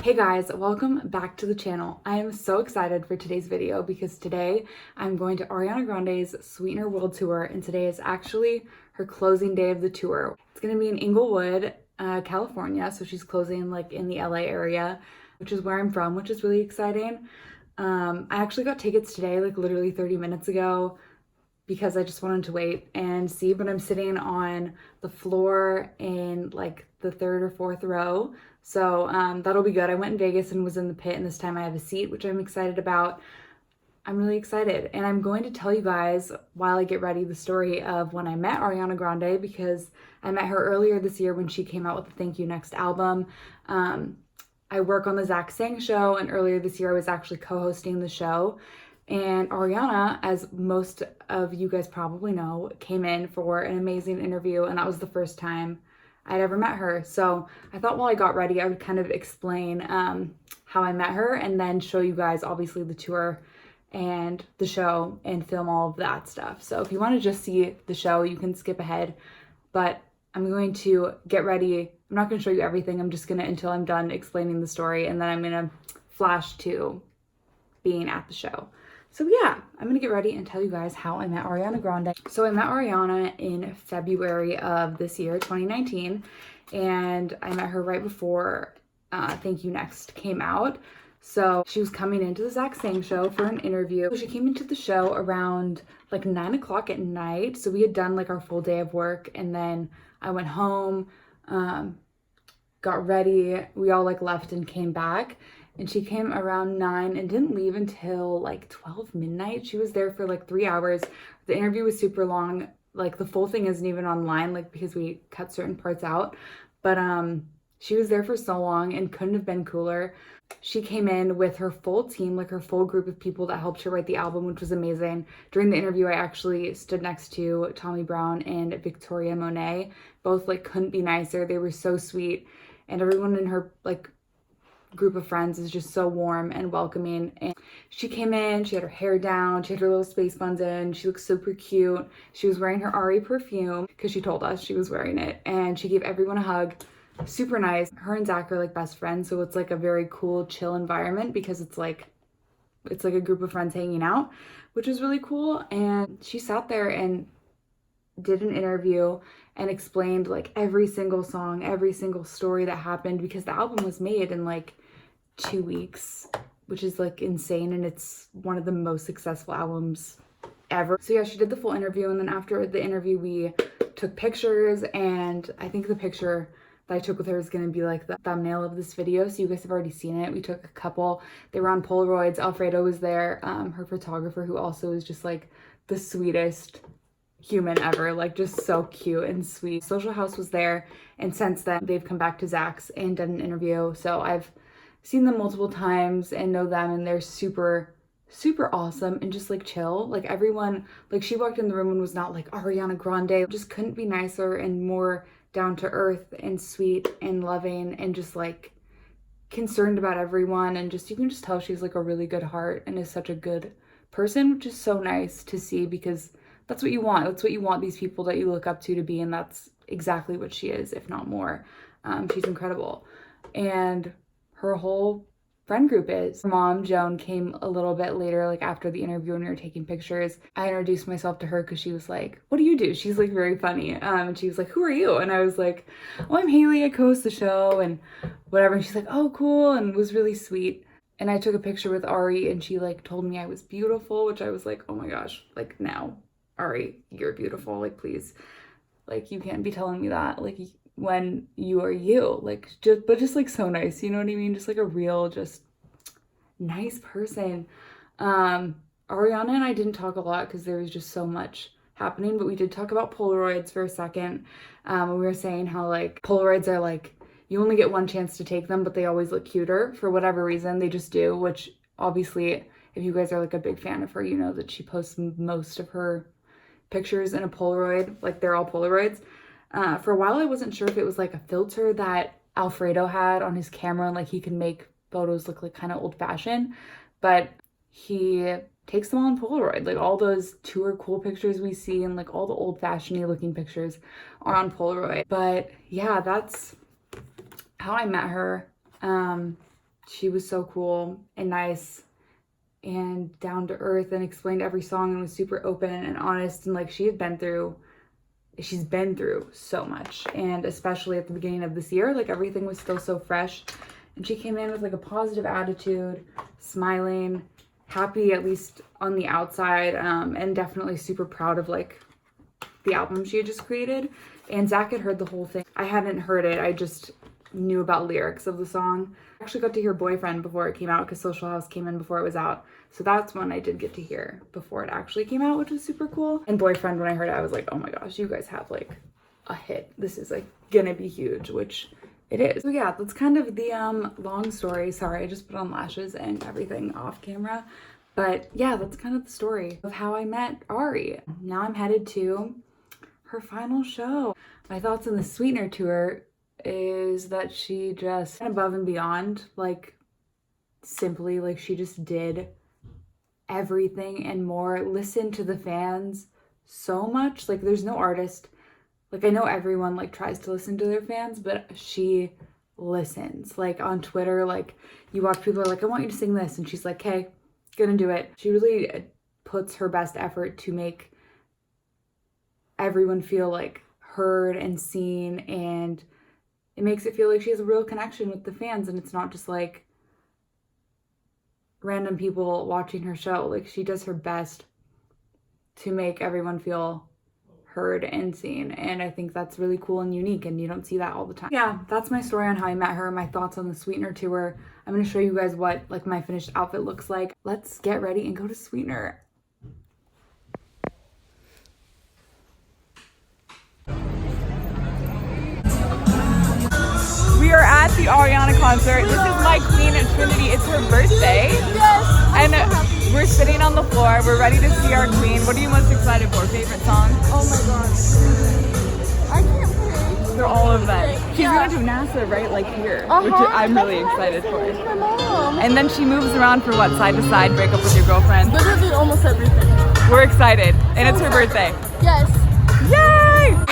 Hey guys, welcome back to the channel. I am so excited for today's video because today I'm going to Ariana Grande's Sweetener World Tour, and today is actually her closing day of the tour. It's going to be in Inglewood, California, so she's closing like in the LA area, which is where I'm from, which is really exciting. I actually got tickets today, like literally 30 minutes ago, because I just wanted to wait and see, but I'm sitting on the floor in like the third or fourth row. So that'll be good. I went in Vegas and was in the pit, and this time I have a seat, which I'm excited about. I'm really excited. And I'm going to tell you guys, while I get ready, the story of when I met Ariana Grande, because I met her earlier this year when she came out with the Thank You Next album. I work on the Zach Sang show, and earlier this year I was actually co-hosting the show. And Ariana, as most of you guys probably know, came in for an amazing interview, and that was the first time I'd ever met her. So I thought while I got ready, I would kind of explain how I met her and then show you guys obviously the tour and the show and film all of that stuff. So if you want to just see the show, you can skip ahead, but I'm going to get ready. I'm not going to show you everything. I'm just going to, until I'm done explaining the story, and then I'm going to flash to being at the show. So yeah, I'm gonna get ready and tell you guys how I met Ariana Grande. So I met Ariana in February of this year, 2019, and I met her right before Thank You Next came out. So she was coming into the Zach Sang show for an interview. She came into the show around like 9 o'clock at night. So we had done like our full day of work, and then I went home, got ready. We all like left and came back. And she came around 9 and didn't leave until like 12 midnight. She was there for like 3 hours. The interview was super long. Like the full thing isn't even online, like because we cut certain parts out. But she was there for so long and couldn't have been cooler. She came in with her full team, like her full group of people that helped her write the album, which was amazing. During the interview, I actually stood next to Tommy Brown and Victoria Monet. Both like couldn't be nicer. They were so sweet. And everyone in her like group of friends is just so warm and welcoming. And she came in, she had her hair down, she had her little space buns in, she looked super cute. She was wearing her Ari perfume because she told us she was wearing it, and she gave everyone a hug. Super nice. Her and Zach are like best friends, so it's like a very cool, chill environment because it's like a group of friends hanging out, which is really cool. And she sat there and did an interview and explained like every single song, every single story that happened, because the album was made in like 2 weeks, which is like insane, and it's one of the most successful albums ever. So yeah, she did the full interview, and then after the interview we took pictures, and I think the picture that I took with her is going to be like the thumbnail of this video, so you guys have already seen it. We took a couple. They were on Polaroids. Alfredo was there, her photographer, who also is just like the sweetest human ever, like just so cute and sweet. Social House was there, and since then they've come back to Zach's and done an interview. So I've seen them multiple times and know them, and they're super awesome and just like chill. Like everyone, like she walked in the room and was not like Ariana Grande, just couldn't be nicer and more down to earth and sweet and loving and just like concerned about everyone, and just you can just tell she's like a really good heart and is such a good person, which is so nice to see, because that's what you want. That's what you want these people that you look up to be, and that's exactly what she is, if not more. She's incredible. And her whole friend group is. Her mom, Joan, came a little bit later, like after the interview when we were taking pictures. I introduced myself to her because she was like, what do you do? She's like very funny. And she was like, who are you? And I was like, oh, I'm Haley. I co-host the show and whatever. And she's like, oh, cool. And was really sweet. And I took a picture with Ari, and she like told me I was beautiful, which I was like, oh my gosh, like now, Ari, you're beautiful. Like, please, like you can't be telling me that. Like, when you are you, like just like so nice, you know what I mean? Just like a real, just nice person. Ariana and I didn't talk a lot because there was just so much happening, but we did talk about Polaroids for a second. We were saying how like Polaroids are like, you only get one chance to take them, but they always look cuter for whatever reason. They just do, which obviously if you guys are like a big fan of her, you know that she posts most of her pictures in a Polaroid, like they're all Polaroids. For a while I wasn't sure if it was like a filter that Alfredo had on his camera, and like he can make photos look like kind of old-fashioned, but he takes them all on Polaroid. Like all those tour cool pictures we see and like all the old-fashioned looking pictures are on Polaroid. But yeah, that's how I met her. she was so cool and nice and down to earth and explained every song and was super open and honest, and like she's been through so much, and especially at the beginning of this year, like everything was still so fresh, and she came in with like a positive attitude, smiling, happy at least on the outside, and definitely super proud of like the album she had just created. And Zach had heard the whole thing. I hadn't heard it, I just knew about lyrics of the song. I actually got to hear Boyfriend before it came out because Social House came in before it was out. So that's one I did get to hear before it actually came out, which was super cool. And Boyfriend, when I heard it, I was like, oh my gosh, you guys have like a hit. This is like gonna be huge, which it is. So yeah, that's kind of the long story. Sorry, I just put on lashes and everything off camera. But yeah, that's kind of the story of how I met Ari. Now I'm headed to her final show. My thoughts on the Sweetener tour is that she just went above and beyond, like simply like she just did everything and more, listened to the fans so much. Like there's no artist, like I know everyone like tries to listen to their fans, but she listens. Like on Twitter, like you watch people are like, I want you to sing this, and she's like, hey, gonna do it. She really puts her best effort to make everyone feel like heard and seen, and it makes it feel like she has a real connection with the fans, and it's not just like random people watching her show. Like she does her best to make everyone feel heard and seen, and I think that's really cool and unique, and you don't see that all the time. Yeah, that's my story on how I met her, my thoughts on the Sweetener tour. I'm gonna show you guys what like my finished outfit looks like. Let's get ready and go to Sweetener. We are at the ARIANA concert. This is my queen at Trinity. It's her birthday. Yes. And we're sitting on the floor. We're ready to see our queen. What are you most excited for? Favorite song? Oh my gosh. I can't play. They're all of them. She's gonna do NASA right like here, which I'm really excited for. My mom. And then she moves around for what? Side to side, break up with your girlfriend. Literally almost everything. We're excited. And it's her birthday. Yes. Yay!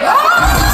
Ah!